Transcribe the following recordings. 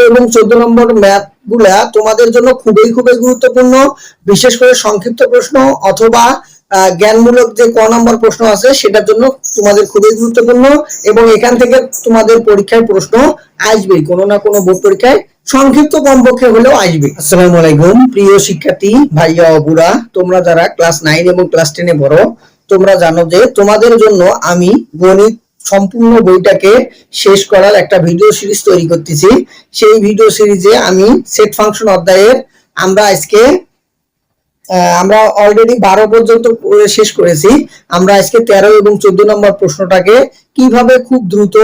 এবং 14 নম্বর ম্যাথ গুলা তোমাদের জন্য খুবই খুবই গুরুত্বপূর্ণ। বিশেষ করে সংক্ষিপ্ত প্রশ্ন অথবা জ্ঞানমূলক যে ক নম্বর প্রশ্ন আছে সেটার জন্য তোমাদের খুবই গুরুত্বপূর্ণ, এবং এখান থেকে তোমাদের পরীক্ষায় প্রশ্ন আসবে, কোনো না কোনো বোর্ড পরীক্ষায় সংক্ষিপ্ত কমপক্ষে হলেও আসবে। আসসালামু আলাইকুম প্রিয় শিক্ষার্থী ভাইয়া ও বুড়া, তোমরা যারা ক্লাস 9 এবং ক্লাস 10 এ পড়ো, তোমরা জানো যে তোমাদের জন্য আমি গণিত সম্পূর্ণ বইটাকে শেষ করার একটা ভিডিও সিরিজ তৈরি করতেছি। সেই ভিডিও সিরিজে আমি সেট ফাংশন অধ্যায়ের আমরা অলরেডি 12 পর্যন্ত শেষ করেছি। আমরা আজকে 13 এবং 14 নম্বর প্রশ্নটাকে কিভাবে খুব দ্রুত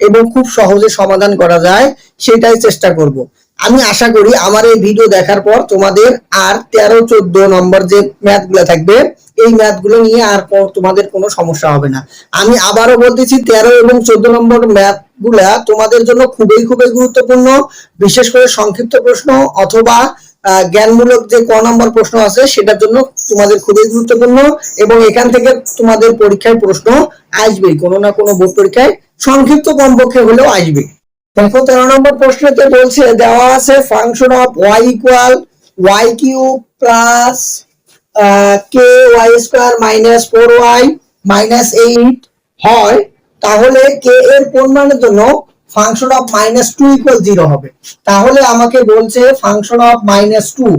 এবং খুব সহজে সমাধান করা যায় সেটাই চেষ্টা করব। আমি আশা করি আমার এই ভিডিও দেখার পর তোমাদের আর 13, 14 নম্বর যে ম্যাথগুলো থাকবে এই ম্যাথগুলো নিয়ে আর তোমাদের কোনো সমস্যা হবে না। আমি আবারও বলতেছি 13 এবং 14 নম্বর ম্যাথগুলা তোমাদের জন্য খুবই খুবই গুরুত্বপূর্ণ। বিশেষ করে সংক্ষিপ্ত প্রশ্ন অথবা জ্ঞানমূলক যে ক নম্বর প্রশ্ন আছে সেটার জন্য তোমাদের খুবই গুরুত্বপূর্ণ, এবং এখান থেকে তোমাদের পরীক্ষায় প্রশ্ন আসবে, কোনো না কোনো বোর্ড পরীক্ষায় সংক্ষিপ্ত কমপক্ষে হলেও আসবে। দেখো 13 নম্বর প্রশ্নতে বলছে দেওয়া আছে function of y equal y cube plus ky square minus 4y minus 8 হয়, তাহলে k এর কোন মানের জন্য ফাংশন অফ -2 ইকুয়াল 0 হবে। তাহলে আমাকে বলছে ফাংশন অফ -2,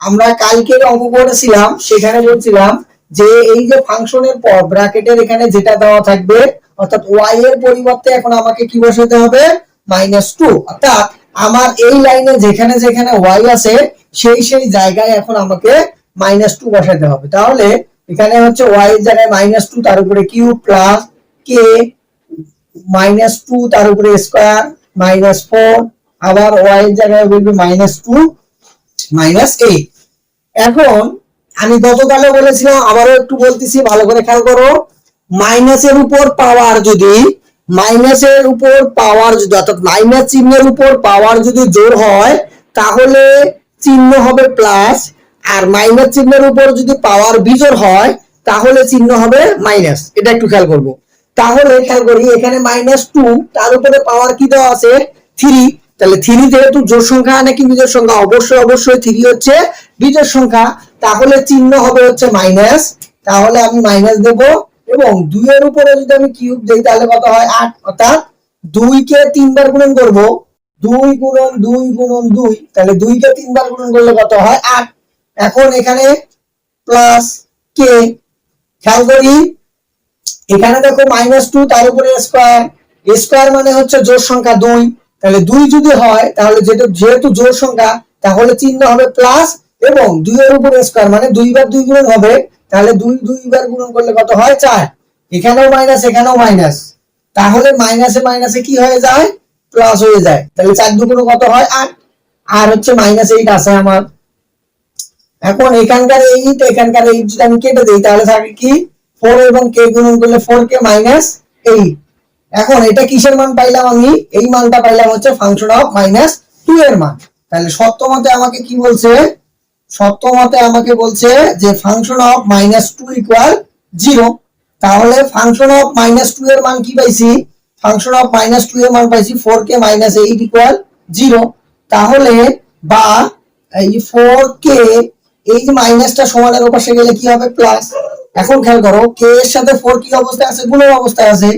আমরা কালকের অঙ্ক করেছিলাম সেখানে বলছিলাম যে এই যে ফাংশনের পর ব্র্যাকেটের এখানে যেটা দেওয়া থাকবে অর্থাৎ y এর পরিবর্তে এখন আমাকে কি বসাতে হবে -2, অর্থাৎ আমার এই লাইনে যেখানে যেখানে y আছে সেই সেই জায়গায় এখন আমাকে -2 বসাতে হবে। তাহলে এখানে হচ্ছে y এর জায়গায় -2 তার উপরে কিউব প্লাস k -2 তার উপরে স্কয়ার -4, আবার y এর জায়গায় বলবে -2 -8। এখন আমি গতকালও বলেছিলাম আবারও একটু বলতেছি, ভালো করে খেয়াল করো, মাইনাসের উপর পাওয়ার যদি অর্থাৎ মাইনাস চিহ্নের উপর পাওয়ার যদি জোর হয় তাহলে চিহ্ন হবে প্লাস, আর মাইনাস চিহ্নের উপর যদি পাওয়ার বিজোড় হয় তাহলে চিহ্ন হবে মাইনাস। এটা একটু খেয়াল করবো। তাহলে খেয়াল করি এখানে -2 তার উপরে পাওয়ার কি দেওয়া আছে 3, তাহলে 3 যেহেতু জোড় সংখ্যা নাকি বিজোড় সংখ্যা, অবশ্যই 3 হচ্ছে বিজোড় সংখ্যা, তাহলে চিহ্ন হবে হচ্ছে মাইনাস, তাহলে আমি মাইনাস দেব, এবং 2 এর উপরে যদি আমি কিউব দেই তাহলে কত হয় 8, অর্থাৎ 2 কে 3 বার গুণন করব, 2 গুণন 2 গুণন 2, তাহলে 2 কে 3 বার গুণন করলে কত হয় 8। এখন এখানে প্লাস k, খেয়াল করি এখানে দেখো -2 তার উপরে স্কয়ার মানে হচ্ছে জোড় সংখ্যা 2, তাহলে 2 যদি হয় তাহলে যেহেতু জোড় সংখ্যা তাহলে চিহ্ন হবে প্লাস, এবং 2 এর উপরে স্কয়ার মানে 2 বার 2 গুণন হবে, তাহলে 2 বার গুণন করলে কত হয় 4, এখানেও মাইনাস এখানেও মাইনাস, তাহলে মাইনাসে মাইনাসে কি হয়ে যায় প্লাস হয়ে যায়, তাহলে 4 দুগুণ কত হয় 8, আর হচ্ছে -8 আছে আমার। এখন এখানকার 8 এখানকার 8 যদি আমি কেটে দেই তাহলে থাকে কি 4 এবং k গুণন করলে 4k -8। এখন এটা কিসের মান পাইলাম আমি, এই মানটা পাইলাম হচ্ছে ফাংশন অফ -2 এর মান। তাহলে সত্যমতে আমাকে কি বলছে, সত্যমতে আমাকে বলছে যে ফাংশন অফ -2 ইকুয়াল 0। তাহলে ফাংশন অফ -2 এর মান কি পাইছি, ফাংশন অফ -2 এর মান পাইছি 4k -8 ইকুয়াল 0। তাহলে বা এই 4k এই যে মাইনাসটা সমানের ওপাশে গেলে কি হবে প্লাস। এখন খেয়াল করো k এর সাথে 4 কি অবস্থায় আছে, গুণন অবস্থায় আছে,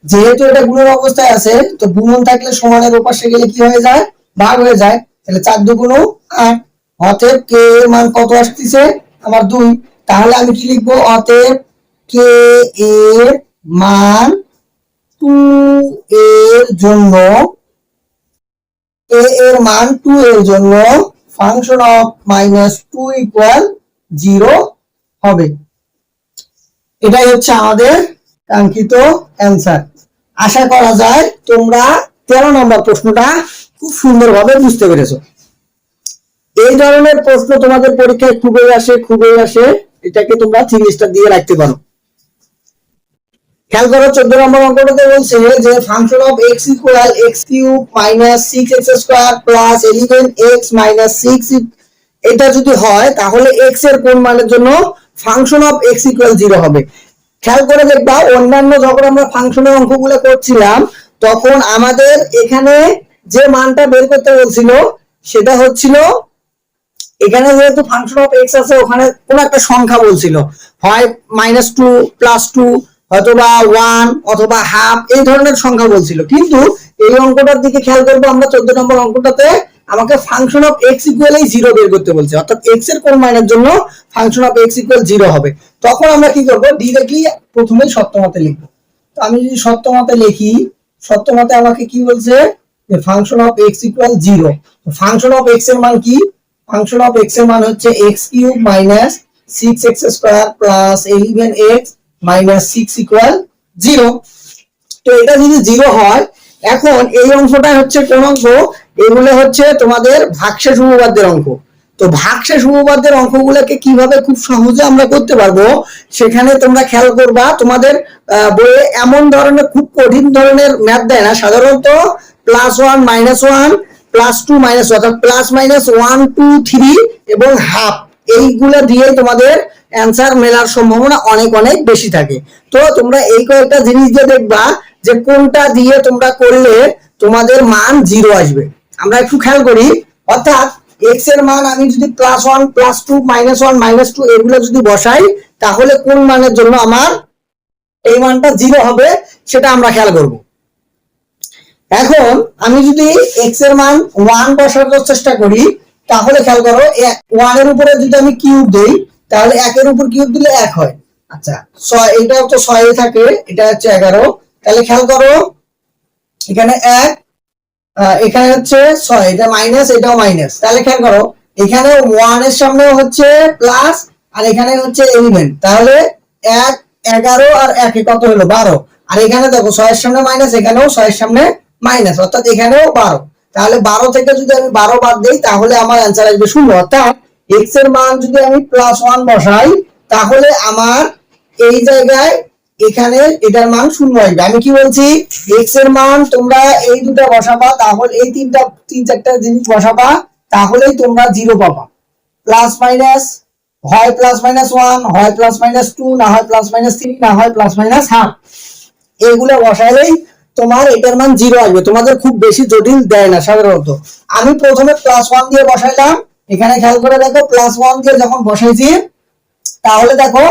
যেহেতু এটা গুণন অবস্থায় আছে তো গুণন থাকলে সমানের ওপাশে গেলে কি হয়ে যায় ভাগ হয়ে যায়, তাহলে 4 দুগুণ 8, অতএব k এর মান কত আসছে আমার 2। তাহলে আমি কি লিখবো, অতএব k এর মান 2 এর জন্য ফাংশন অফ -2 ইকুয়াল 0 হবে। এটাই হচ্ছে আমাদের কাঙ্ক্ষিত অ্যান্সার। আশা করা যায় তোমরা 13 নম্বর প্রশ্নটা খুব সুন্দরভাবে বুঝতে পেরেছো। এই ধরনের প্রশ্ন তোমাদের পরীক্ষায় খুবই আসে, এটাকে তোমরা 3 স্টার দিয়ে রাখতে পারো। খেয়াল করো 14 নম্বর অঙ্কটাতে বলছে যে function of x equal x cube minus 6x square plus 11x minus 6, এটা যদি হয় তাহলে x এর কোন মানের জন্য ফাংশন অফ x ইকুয়াল 0 হবে। খেয়াল করে দেখবা অন্যান্য যখন আমরা ফাংশনের অঙ্কগুলো করছিলাম তখন আমাদের এখানে যে মানটা বের করতে বলছিল সেটা হচ্ছিল এখানে যেহেতু ফাংশন অফ এক্স আছে ওখানে কোন একটা সংখ্যা বলছিল, হয় -2 +2 অথবা 1 অথবা হাফ, এই ধরনের সংখ্যা বলছিল। কিন্তু এই অঙ্কটার দিকে খেয়াল করবো আমরা, 14 নম্বর অঙ্কটাতে আমাকে ফাংশন অফ এক্স ইকুয়াল 0 বের করতে বলছে, অর্থাৎ এক্স এর কোন মানের জন্য ফাংশন অফ এক্স ইকুয়াল 0 হবে। তখন আমরা কি করব, ডিরেক্টলি প্রথমেই সত্যমতে লিখবো। তো আমি যদি সত্যমতে লিখি, সত্যমতে আমাকে কি বলছে, function of x equal 0। Function of x এর মান কি, ফাংশন অফ এক্স এর মান হচ্ছে x³ - 6x² + 11x - 6 = 0। তো এটা যদি 0 হয়, এখন এই অংশটা হচ্ছে কোন অঙ্ক, এগুলো হচ্ছে তোমাদের ভাগশেষ উপপাদ্যের অঙ্ক। তো ভাগশেষ উপপাদ্যের অঙ্কগুলোকে কিভাবে খুব সহজে আমরা করতে পারবো, সেখানে তোমরা খেয়াল করবা, তোমাদের বইয়ে এমন ধরনের খুব কঠিন ধরনের ম্যাথ দেয় না, সাধারণত +1 -1 +2 -1 অর্থাৎ +-1 2 3 এবং হাফ, এইগুলো দিয়ে তোমাদের অ্যান্সার মেলার সম্ভাবনা অনেক অনেক বেশি থাকে। তো তোমরা এই কয়েকটা জিনিস দিয়ে দেখবা যে কোনটা দিয়ে তোমরা করলে তোমাদের মান 0 আসবে। আমরা একটু খেয়াল করি, অর্থাৎ x এর মান আমি যদি +1 +2 -1 -2 এগুলো যদি বসাই, তাহলে কোন মানের জন্য আমার এই মানটা 0 হবে সেটা আমরা খেয়াল করব। এখন আমি যদি x এর মান 1 বসানোর চেষ্টা করি, তাহলে খেয়াল করো 1 এর উপরে যদি আমি কিউব দেই, তাহলে 1 এর উপর কিউব দিলে 1 হয়। আচ্ছা 6, এটাও তো 6 এ থাকে, এটা হচ্ছে 11। তাহলে খেয়াল করো এখানে 1, এখানে হচ্ছে 6, এটা মাইনাস, এটাও মাইনাস। তাহলে খেয়াল করো এখানে 1 এর সামনে হচ্ছে প্লাস আর এখানে হচ্ছে 11, তাহলে 1 11 আর 1 কত হলো 12। আর এখানে দেখো 6 এর সামনে মাইনাস, এখানেও 6 এর সামনে মাইনাস, অর্থাৎ এখানেও 12। তাহলে 12 থেকে যদি আমি 12 বাদ দেই, তাহলে আমার অ্যান্সার আসবে 0। অর্থাৎ x এর মান যদি আমি +1 বসাই, তাহলে আমার এই জায়গায় এখানে এটার মান 0 আসবে। আমি কি বলছি, x এর মান তোমরা এই দুটো বসাবা, তাহলে এই তিন চারটা জিনিস বসাবা, তাহলেই তোমরা 0 পাবা। প্লাস মাইনাস, হয় +-1, হয় +-2, না হয় +-3, না হয় +-1/2, এগুলো বসাইলেই তোমার এটার মান 0 আসবে। তোমাদের খুব বেশি জটিল দেয় না সাধারণত। আমি প্রথমে +1 দিয়ে বসাইলাম, এখানে খেয়াল করে দেখো +1 দিয়ে যখন বসাইছি, তাহলে দেখো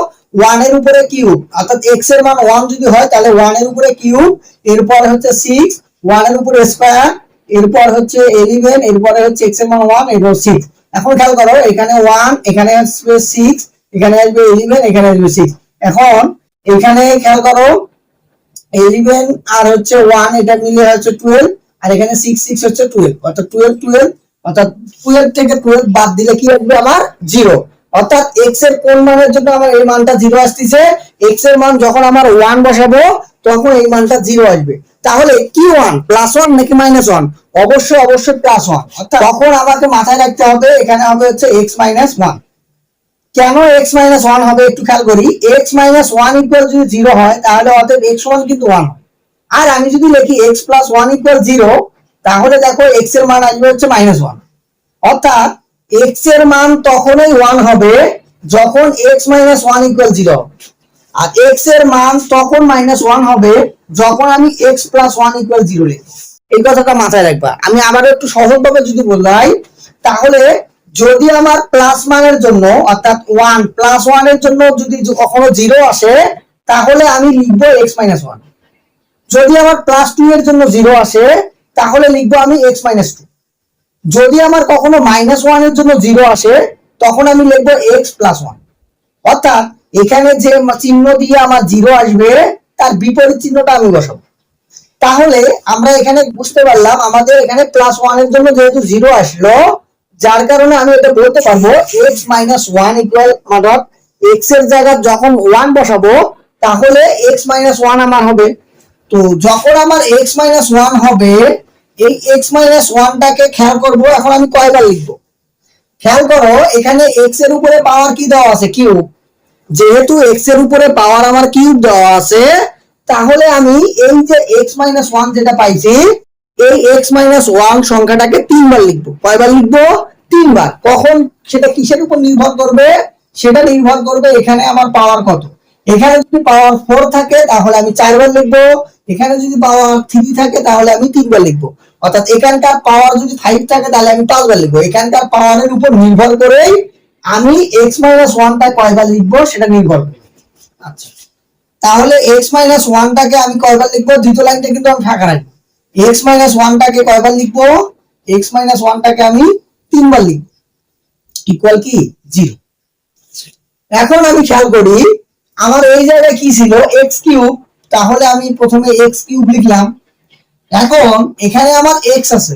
1 এর উপরে কিউব, অর্থাৎ x এর মান 1 যদি হয় তাহলে 1 এর উপরে কিউব, এরপর হচ্ছে 6, 1 এর উপরে স্কয়ার, এরপর হচ্ছে 11, এরপরে হচ্ছে x এর মান 1, এরপর 6। এখন খেয়াল করো এখানে 1, এখানে আসবে 6, এখানে আসবে 11, এখানে আসবে 6। এখন এখানে খেয়াল করো 11 আর হচ্ছে 1, এটা মিলে হচ্ছে 12, আর এখানে 6 6 হচ্ছে 12, অর্থাৎ 12 12, অর্থাৎ 12 থেকে 12 বাদ দিলে কি আসবে আমার 0। অর্থাৎ x এর কোন মানের জন্য আমার এই মানটা 0 আসছে, x এর মান যখন আমার 1 বসাবো তখন এই মানটা 0 আসবে। তাহলে কি 1 +1 নাকি -1? অবশ্যই অবশ্যই +1। অর্থাৎ তখন আমাকে মাথায় রাখতে হবে এখানে হবে হচ্ছে x - 1। কেন x - 1 হবে একটু খেয়াল করি, x - 1 ইকুয়াল যদি 0 হয়, তাহলে অতএব x সমান কিন্তু 1 হয়। আর আমি যদি লিখি x + 1 ইকুয়াল 0, তাহলে দেখো x এর মান আসবে হচ্ছে -1। অর্থাৎ x এর মান তখনই 1 হবে যখন x - 1 ইকুয়াল 0, আর x এর মান তখন -1 হবে যখন আমি x + 1 ইকুয়াল 0 লিখব। এই কথাটা মাথায় রাখবা। আমি আবারও একটু সহজভাবে যদি বলাই, তাহলে যদি আমার প্লাস মানের জন্য অর্থাৎ 1 + 1 এর জন্য যদি কখনো 0 আসে, তাহলে আমি লিখব x - 1। যদি আমার +2 এর জন্য 0 আসে, তাহলে লিখব আমি x - 2। যদি আমার কখনো -1 এর জন্য 0 আসে, তখন আমি লিখব x + 1। অর্থাৎ এখানে যে চিহ্ন দিয়ে আমার 0 আসবে, তার বিপরীত চিহ্নটা আমি বসাবো। তাহলে আমরা এখানে বুঝতে পারলাম আমাদের এখানে +1 এর জন্য যেহেতু 0 আসলো, যার কারণে আমি এটা বলতে পারবো x - 1 ইকুয়াল, অর্থাৎ x এর জায়গায় যখন 1 বসাবো তাহলে x - 1 আমার হবে। তো যখন আমার x - 1 হবে, এই x - 1 টাকে খেয়াল করব এখন আমি কয়বার লিখব। খেয়াল করো এখানে x এর উপরে পাওয়ার কি দেওয়া আছে, কিউব। যেহেতু x এর উপরে পাওয়ার আমার কিউব দেওয়া আছে, তাহলে আমি এই যে x - 1 যেটা পাইছি, এই x - 1 সংখ্যাটাকে 3 বার লিখবো। কয়বার লিখবো? 3 বার। কখন? সেটা কিসের উপর নির্ভর করবে? সেটা নির্ভর করবে এখানে আমার পাওয়ার কত। এখানে যদি পাওয়ার 4 থাকে তাহলে আমি 4 বার লিখবো, এখানে যদি পাওয়ার 3 থাকে তাহলে আমি 3 বার লিখবো। অর্থাৎ এখানকার পাওয়ার যদি 5 থাকে তাহলে আমি 5 বার লিখবো। এখানকার পাওয়ারের উপর নির্ভর করেই আমি x মাইনাস ওয়ানটা কয়বার লিখবো সেটা নির্ভর করে। আচ্ছা, তাহলে x মাইনাস ওয়ানটাকে আমি কয়বার লিখবো? দ্বিতীয় লাইনটা কিন্তু আমি ফাঁকা রাখবো। x মাইনাস ওয়ানটাকে কয়বার লিখবো? x মাইনাস ওয়ানটাকে আমি 3বার লিখবো, ইকুয়াল কি 0। এখন আমি খেয়াল করি আমার এই জায়গায় কি ছিল? x cube. তাহলে আমি প্রথমে x কিউব লিখলাম। এখন এখানে আমার x আছে।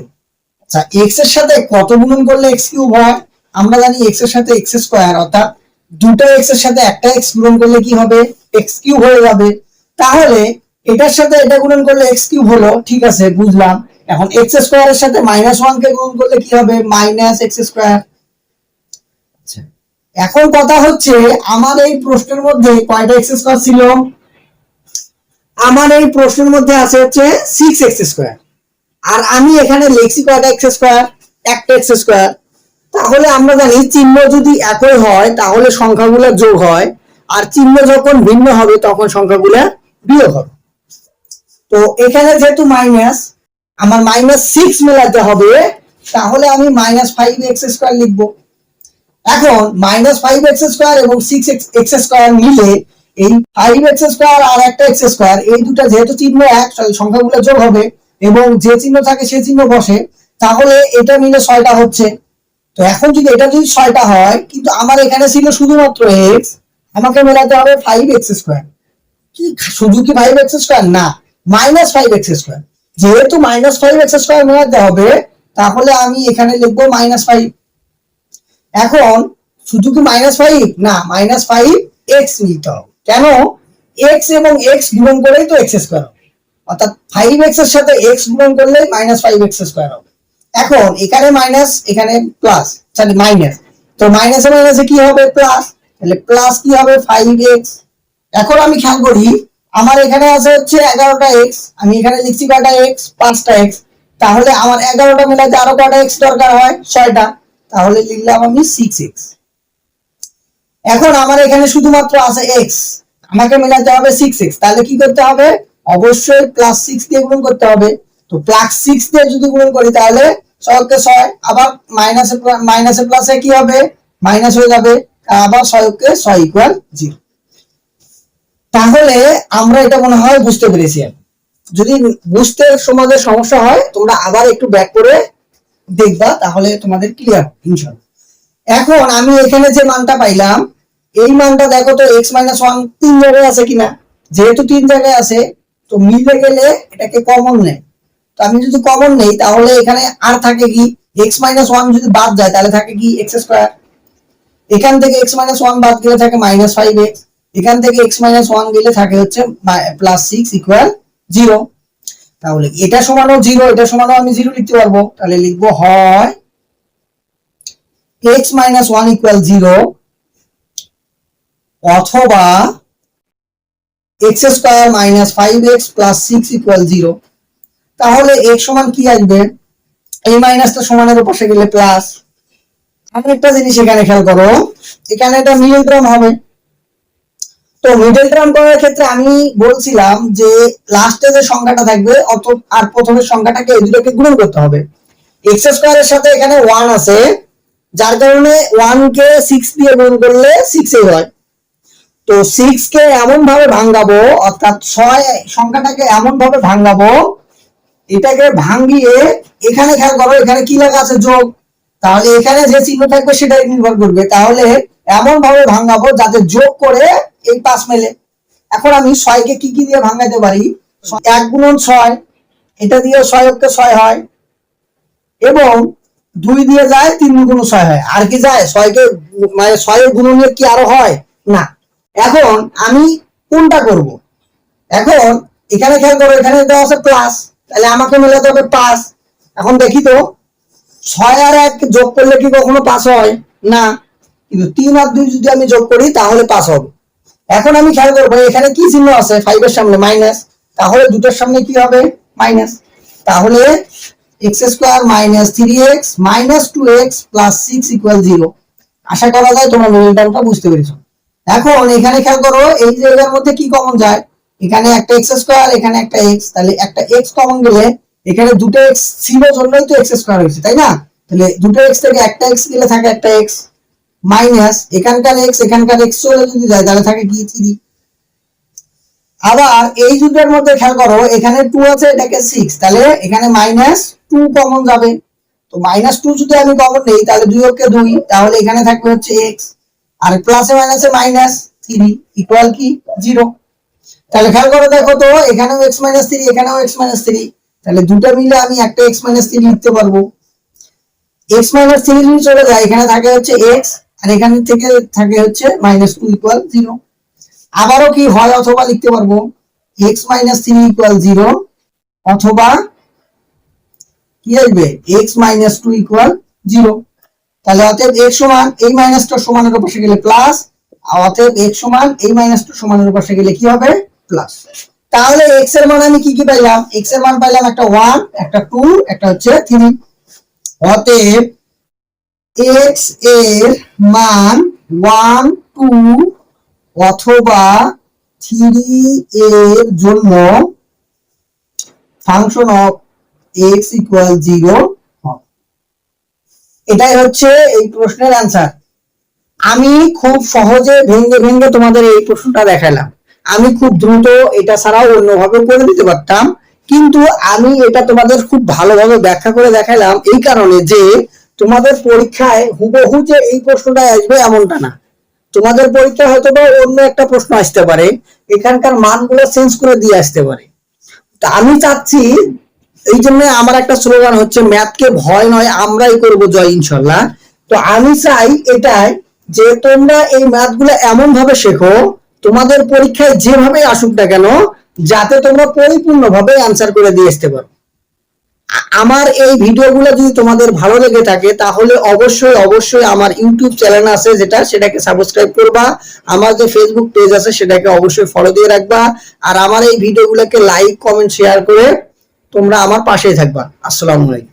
আচ্ছা, x এর সাথে কত গুণন করলে x কিউব হয়? আমরা জানি x এর সাথে x স্কয়ার, অর্থাৎ দুটো x এর সাথে একটা x গুণন করলে কি হবে? x কিউব হয়ে যাবে। তাহলে এটার সাথে এটা গুণন করলে x কিউব হলো, ঠিক আছে বুঝলাম। এখন x স্কয়ারের সাথে -1 কে গুণন করলে কি হবে? -x square. আচ্ছা, এখন কথা হচ্ছে আমার এই প্রশ্নের মধ্যে কয়টা x স্কয়ার ছিল? আমার এই প্রশ্নের মধ্যে আছে হচ্ছে 6x স্কয়ার, আর আমি এখানে লিখছি কয়টা x স্কয়ার? একটা x স্কয়ার। তাহলে আমরা জানি চিহ্ন যদি একই হয় তাহলে সংখ্যাগুলো যোগ হয়, আর চিহ্ন যখন ভিন্ন হবে তখন সংখ্যাগুলো বিয়োগ হবে। তো এখানে যেহেতু মাইনাস, আমার -6 মেলাতে হবে, তাহলে আমি -5x স্কয়ার লিখবো। এখন -5x স্কয়ার এবং 6x স্কয়ার মিলে এই 5x স্কয়ার আর একটা x স্কয়ার, এই দুটো যেহেতু চিহ্ন এক, সংখ্যাগুলো যোগ হবে এবং যে চিহ্ন থাকে সেই চিহ্ন বসে, তাহলে এটা মিলে 6টা হচ্ছে। তো এখন যদি এটা যদি 6টা হয়, কিন্তু আমার এখানে ছিল শুধুমাত্র x, আমাকে মেলাতে হবে 5x স্কয়ার। কি শুধু কি 5x স্কয়ার? না, -5x স্কয়ার। যেহেতু -5x স্কয়ার মেলাতে হবে, তাহলে আমি এখানে লিখবো -5। এখন শুধু কি -5? না, -5x নিতে হবে। কেন? x এবং x গুণন করেই তো x স্কয়ার হবে, অর্থাৎ 5x এর সাথে x গুণন করলে -5x স্কয়ার হবে। এখন এখানে মাইনাস, এখানে প্লাস, সরি মাইনাস, তো মাইনাসে মাইনাসে কি হবে? প্লাস। তাহলে প্লাস কি হবে? 5x। এখন আমি খেয়াল করি আমার এখানে আছে হচ্ছে 11টা x, আমি এখানে লিখছি কয়টা x? 5টা x। তাহলে আমার 11টা মিলাতে আরো কয়টা x দরকার হয়? 6টা। তাহলে লিখলাম আমি 6x। এখন আমার এখানে শুধুমাত্র আছে x, আমাকে মেলাতে হবে 6x। তাহলে কি করতে হবে? অবশ্যই +6 দিয়ে গুণ করতে হবে। তো +6 দিয়ে যদি গুণ করি তাহলে 6 6, আবার মাইনাসে প্লাসে কি হবে? মাইনাস হয়ে যাবে, আবার 6 6 ইকুয়াল 0। তাহলে আমরা এটা মনে হয় বুঝতে পেরেছি। যদি বুঝতে তোমাদের সমস্যা হয় তোমরা আবার একটু ব্যাক করে দেখবা, তাহলে তোমাদের ক্লিয়ার ইনশাআল্লাহ। এখন আমি এখানে যে মানটা পাইলাম, এই মানটা দেখো তো x - 1 তিন জায়গায় আছে কিনা। যেহেতু 3 জায়গায় আছে, তো মিলে গেলে এটাকে কমন নেয়। তো আমি যদি কমন নেই তাহলে এখানে আর থাকে কি? x - 1 যদি বাদ যায় তাহলে থাকে কি? x square. এখান থেকে x - 1 বাদ গেলে থাকে -5x, এখান থেকে x - 1 গেলে থাকে হচ্ছে +6 ইকুয়াল 0। তাহলে এটা সমানও 0, এটা সমানও আমি 0 লিখতে পারবো। তাহলে লিখবো হয় x - 1 ইকুয়াল 0 অথবা x স্কয়ার -5x + 6 ইকুয়াল 0। তাহলে x সমান কি আসবে? এই মাইনাসটা সমানের পাশে গেলে প্লাস। আর একটা জিনিস এখানে খেয়াল করো, এখানে এটা মিডল টার্ম হবে। তো মিডল টার্ম করার ক্ষেত্রে আমি বলছিলাম যে লাস্টে যে সংখ্যাটা থাকবে আর প্রথমের সংখ্যাটাকে এই দুটোকে গুণ করতে হবে। x স্কয়ারের সাথে এখানে 1 আছে, যার কারণে 1 কে 6 দিয়ে গুণ করলে 6 এই হয়। তো 6 কে এমন ভাবে ভাঙাবো, অর্থাৎ 6 সংখ্যাটাকে এমন ভাবে ভাঙাবো, এটাকে ভাঙিয়ে এখানে খেয়াল করো এখানে কি লেখা আছে? যোগ। তাহলে এখানে যে চিহ্ন থাকবে সেটাই নির্ভর করবে। তাহলে এমন ভাবে ভাঙাবো যাতে যোগ করে এই 5 মেলে। এখন আমি 6 কে কি কি দিয়ে ভাঙাতে পারি? 1 গুণন 6, এটা দিয়ে 6 কে 6 হয়, এবং 2 দিয়ে যায় 3 গুণ 6 হয়। আর কি যায়? 6 কে মানে 6 এর গুণনীয়ক কি আরো হয়? না। এখন আমি কোনটা করব? এখন এখানে খেয়াল করো এখানে দেওয়া আছে প্লাস, তাহলে আমাকে মেলাতে হবে 5। এখন দেখি তো 6 আর 1 যোগ করলে কি কখনো 5 হয়? না। কিন্তু 3 আর 2 যদি আমি যোগ করি তাহলে 5 হবে। এখন আমি খেয়াল করবো এখানে কি চিহ্ন আছে? 5 এর সামনে মাইনাস, তাহলে দুটোর সামনে কি হবে? মাইনাস। তাহলে x square -3x - 2x + 6 equal 0। আশা করা যায় তোমরা মিডল টার্মটা বুঝতে পেরেছো। এখন এখানে খেয়াল করো এই জায়গার মধ্যে কি কমন যায়? এখানে একটা x স্কয়ার, এখানে একটা x, তাহলে একটা x কমন গেলে এখানে দুটো এক্স ছিল জন্যই তো এক্স স্কোয়ার হয়েছে, তাই না? তাহলে দুটো এক্স থেকে একটা এক্স গেলে থাকে একটা এক্স, মাইনাস এখানকার এক্স চলে যদি যায় তাহলে থাকে কি 3। আবার এই দুটোর মধ্যে খেয়াল করো, এখানে 2 আছে, এটাকে 6, তাহলে এখানে -2 কমন যাবে। তো -2 যদি আমি কমন নেই তাহলে 2 কে 2, তাহলে এখানে থাকবে হচ্ছে x, আর প্লাসে মাইনাসে -3 ইকুয়াল কি 0। তাহলে খেয়াল করে দেখো তো, এখানেও x - 3, এখানেও x - 3, তাহলে দুটো মিলে আমি একটা x - 3 লিখতে পারবো। x - 3 যদি চলে যায় এখানে থাকে হচ্ছে x, আর এখানে থেকে থাকে হচ্ছে -2 ইকুয়াল 0। আবারও কি হয় অথবা লিখতে পারবো, x - 3 ইকুয়াল 0, অথবা কি আসবে x - 2 ইকুয়াল 0। তাহলে অতএব x সমান এই মাইনাসটা সমানের পাশে গেলে প্লাস, আর অতএব x সমান এই -2 সমানের পাশে গেলে কি হবে প্লাস। তাহলে x এর মান আমি কি কি পাইলাম, x এর মান পাইলাম একটা 1, একটা 2, একটা হচ্ছে 3। অতএব x এর মান 1, 2 অথবা 3 এর জন্য ফাংশন অফ x ইকুয়াল 0 হবে। এটাই হচ্ছে এই প্রশ্নের অ্যান্সার। আমি খুব সহজে ভেঙে ভেঙে তোমাদের এই প্রশ্নটা দেখালাম। আমি খুব দ্রুত এটা ছাড়াও অন্যভাবে করে দিতে পারতাম, কিন্তু আমি এটা তোমাদের খুব ভালোভাবে ব্যাখ্যা করে দেখালাম এই কারণে যে তোমাদের পরীক্ষায় হুবহু যে এই প্রশ্নটা আসবে এমনটা না। তোমাদের পরীক্ষায় হয়তো বা অন্য একটা প্রশ্ন আসতে পারে, এখানকার মানগুলো চেঞ্জ করে দিয়ে আসতে পারে। তা আমি চাচ্ছি, এই জন্য আমার একটা স্লোগান হচ্ছে ম্যাথকে ভয় নয় আমরাই করব জয় ইনশাল্লাহ। তো আমি চাই এটাই যে তোমরা এই ম্যাথগুলো এমন ভাবে শেখো, তোমাদের পরীক্ষায় যেভাবে আসুক না কেন, যাতে তোমরা পরিপূর্ণভাবে অ্যান্সার করে দিয়ে আসতে পারো। আমার এই ভিডিওগুলো যদি তোমাদের ভালো লেগে থাকে তাহলে অবশ্যই অবশ্যই আমার ইউটিউব চ্যানেল আছে সেটাকে সাবস্ক্রাইব করবা, আমার যে ফেসবুক পেজ আছে সেটাকে অবশ্যই ফলো দিয়ে রাখবা, আর আমার এই ভিডিওগুলোকে লাইক কমেন্ট শেয়ার করে তোমরা আমার পাশেই থাকবা। আসসালামু আলাইকুম।